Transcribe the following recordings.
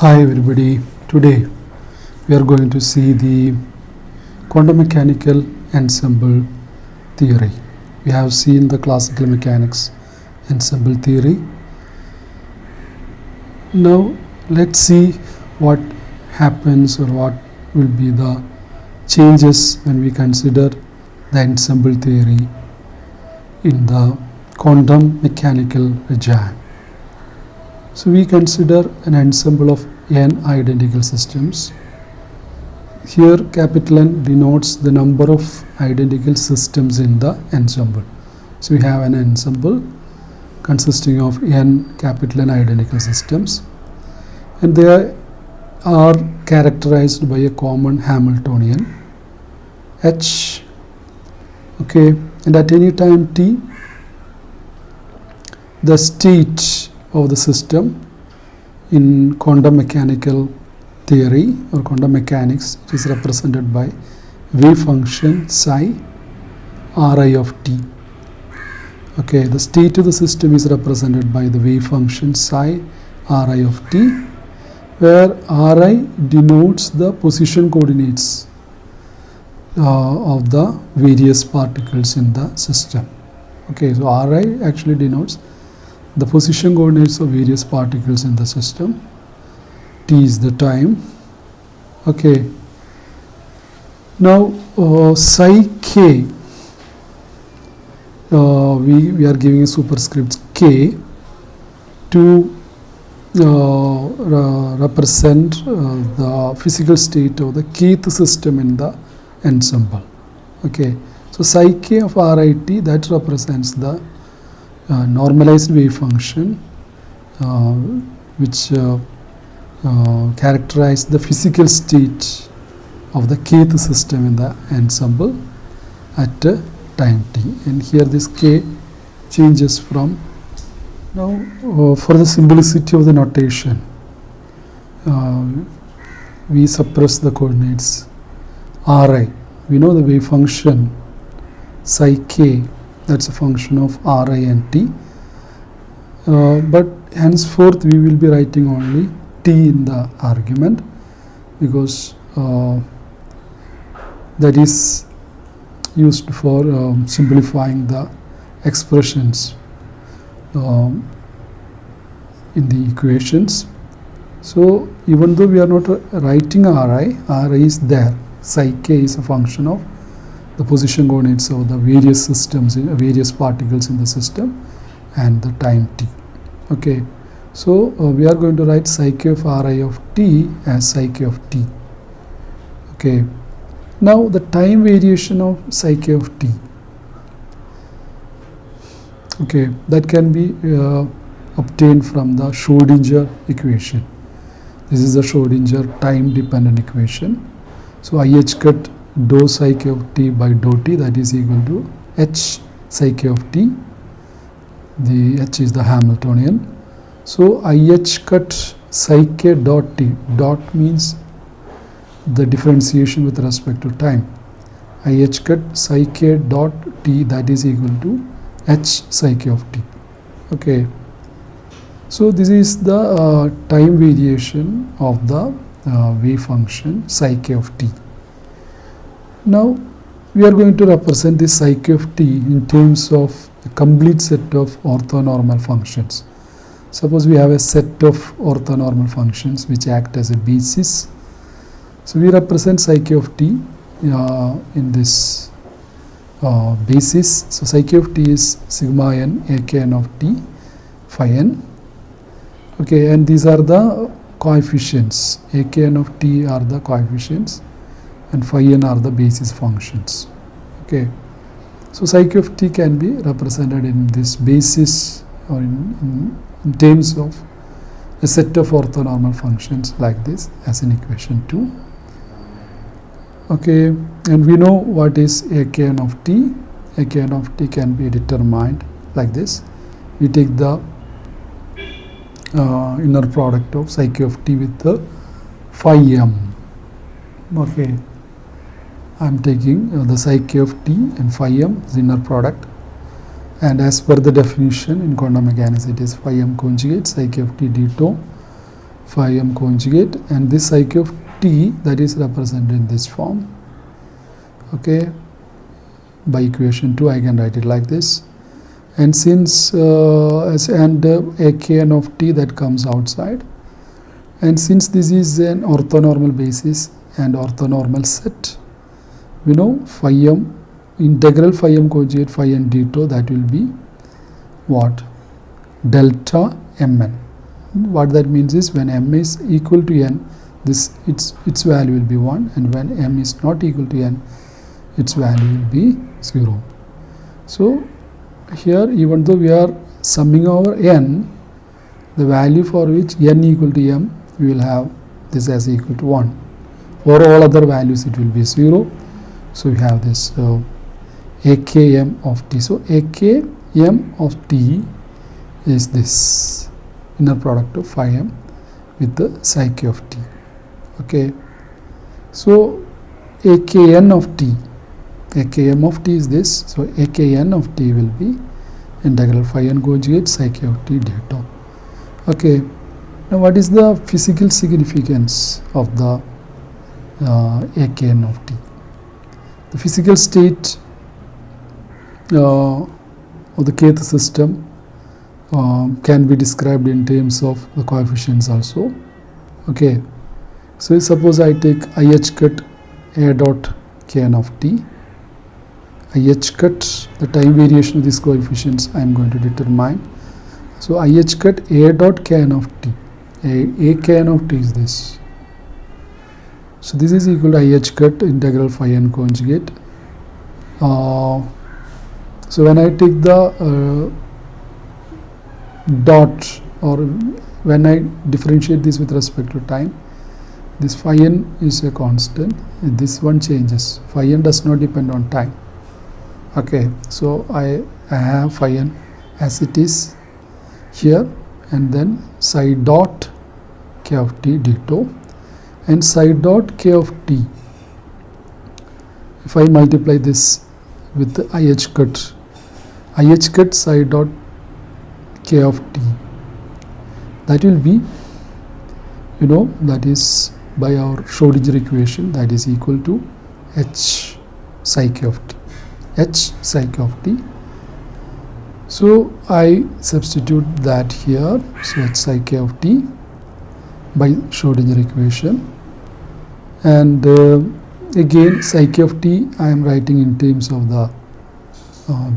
Hi everybody, today we are going to see the quantum mechanical ensemble theory. We have seen the classical mechanics ensemble theory. Now let's see what happens or what will be the changes when we consider the ensemble theory in the quantum mechanical regime. So we consider an ensemble of n identical systems. Here capital N denotes the number of identical systems in the ensemble. So we have an ensemble consisting of n capital N identical systems, and they are characterized by a common Hamiltonian H. Okay, and at any time t, the state of the system in quantum mechanical theory or quantum mechanics, it is represented by wave function psi Ri of t. Okay, the state of the system is represented by the wave function psi Ri of t, where Ri denotes the position coordinates of the various particles in the system. Okay, so Ri actually denotes the position coordinates of various particles in the system. T is the time. Okay. Now psi k, we are giving a superscript k to represent the physical state of the kth system in the ensemble. Okay. So psi k of RIT, that represents the normalized wave function which characterize the physical state of the kth system in the ensemble at time t. And here this k changes from, now for the simplicity of the notation, we suppress the coordinates Ri. We know the wave function psi k, that's a function of Ri and t, but henceforth we will be writing only t in the argument, because that is used for simplifying the expressions in the equations. So even though we are not writing Ri is there. Psi k is a function of the position coordinates of the various systems, various particles in the system, and the time t. Okay, so we are going to write psi k of Ri of t as psi k of t. Okay, now the time variation of psi k of t, okay, that can be obtained from the Schrodinger equation. This is the Schrodinger time dependent equation. So IH cut dou psi k of t by dou t, that is equal to h psi k of t. The h is the Hamiltonian. So IH cut psi k dot t, dot means the differentiation with respect to time. IH cut psi k dot t, that is equal to h psi k of t. Okay, so this is the time variation of the wave function psi k of t. Now we are going to represent this psi k of t in terms of a complete set of orthonormal functions. Suppose we have a set of orthonormal functions which act as a basis. So we represent psi k of t in this basis. So psi k of t is sigma n akn of t phi n. Okay, and these are the coefficients. Akn of t are the coefficients, and phi n are the basis functions. Okay, so psi k of t can be represented in this basis or in terms of a set of orthonormal functions like this as in equation 2. Okay, and we know what is Akn of t. Akn of t can be determined like this. We take the inner product of psi k of t with the phi m. Okay, I am taking the psi k of t and phi m is inner product, and as per the definition in quantum mechanics, it is phi m conjugate psi k of t d tau phi m conjugate, and this psi k of t, that is represented in this form. Okay, by equation 2 I can write it like this. And since a k n of t, that comes outside, and since this is an orthonormal basis and orthonormal set, we know phi m, integral phi m conjugate phi n d tau, that will be what? Delta mn. What that means is, when m is equal to n, its value will be 1, and when m is not equal to n, its value will be 0. So here, even though we are summing over n, the value for which n equal to m, we will have this as equal to 1. For all other values it will be 0. So we have this akm of t. So akm of t is this inner product of phi m with the psi k of t. Okay, so akn of t, akm of t is this. So akn of t will be integral phi n conjugate psi k of t d tau. Okay, now what is the physical significance of the akn of t? The physical state of the kth system can be described in terms of the coefficients also. Okay, so suppose I take IH cut A dot kn of t. IH cut, the time variation of these coefficients I am going to determine. So IH cut A dot kn of t, A kn of t is this. So this is equal to IH cut integral phi n conjugate. So when I take the dot, or when I differentiate this with respect to time, this phi n is a constant, this one changes. Phi n does not depend on time. Okay, so I have phi n as it is here, and then psi dot k of t d tau, and psi dot k of t, if I multiply this with the IH cut psi dot k of t, that will be, that is by our Schrodinger equation, that is equal to h psi k of t, h psi k of t. So I substitute that here, so h psi k of t by Schrodinger equation, and again psi k of t I am writing in terms of the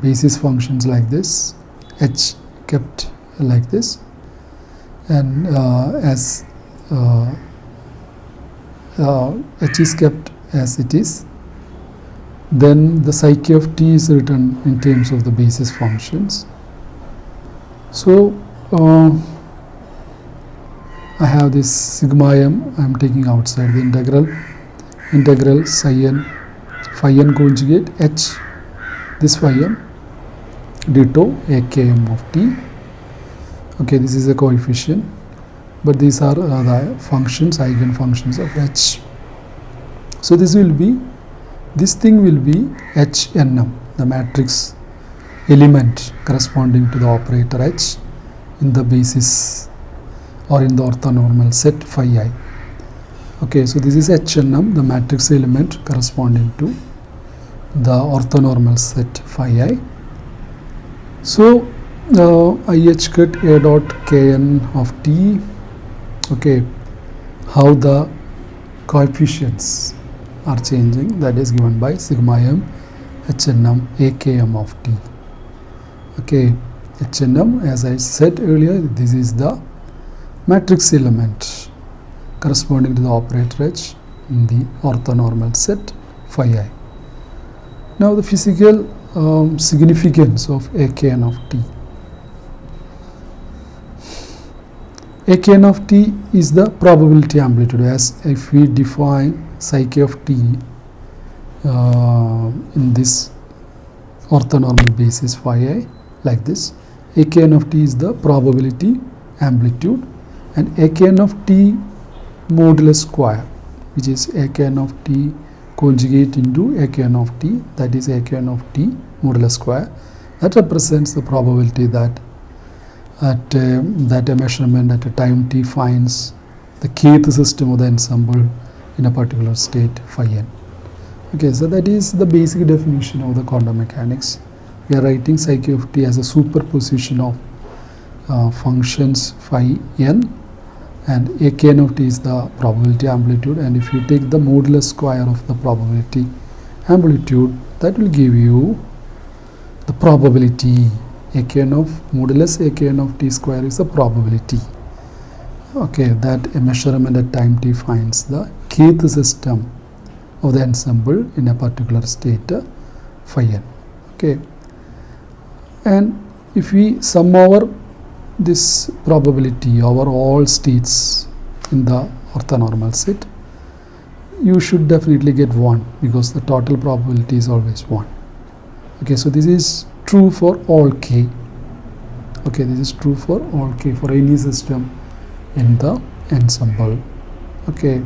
basis functions like this, h kept like this, and as h is kept as it is, then the psi k of t is written in terms of the basis functions. So I have this sigma m, I am taking outside the integral psi n conjugate h, this phi m d tau akm of t. Okay, this is a coefficient, but these are the functions, eigenfunctions of h. So this thing will be hnm, the matrix element corresponding to the operator h in the basis or in the orthonormal set phi I. Okay, so this is hnm, the matrix element corresponding to the orthonormal set phi I. So IH cut A dot kn of t. Okay, how the coefficients are changing, that is given by sigma m hnm akm of t. Okay, hnm, as I said earlier, this is the matrix element corresponding to the operator h in the orthonormal set phi I. Now the physical significance of akn of t. Akn of t is the probability amplitude, as if we define psi k of t in this orthonormal basis phi I like this. Akn of t is the probability amplitude, and akn of t modulus square, which is akn of t conjugate into akn of t, that is akn of t modulus square, that represents the probability that a measurement at a time t finds the kth system of the ensemble in a particular state phi n. Okay, so that is the basic definition of the quantum mechanics. We are writing psi k of t as a superposition of functions phi n, and a k n of t is the probability amplitude, and if you take the modulus square of the probability amplitude, that will give you the probability. A k n of modulus a k n of t square is the probability. Okay, that a measurement at time t finds the kth system of the ensemble in a particular state phi n. Okay, and if we sum over this probability over all states in the orthonormal set, you should definitely get 1, because the total probability is always 1. Okay, so this is true for all k. Okay, this is true for all k, for any system in the ensemble. Okay.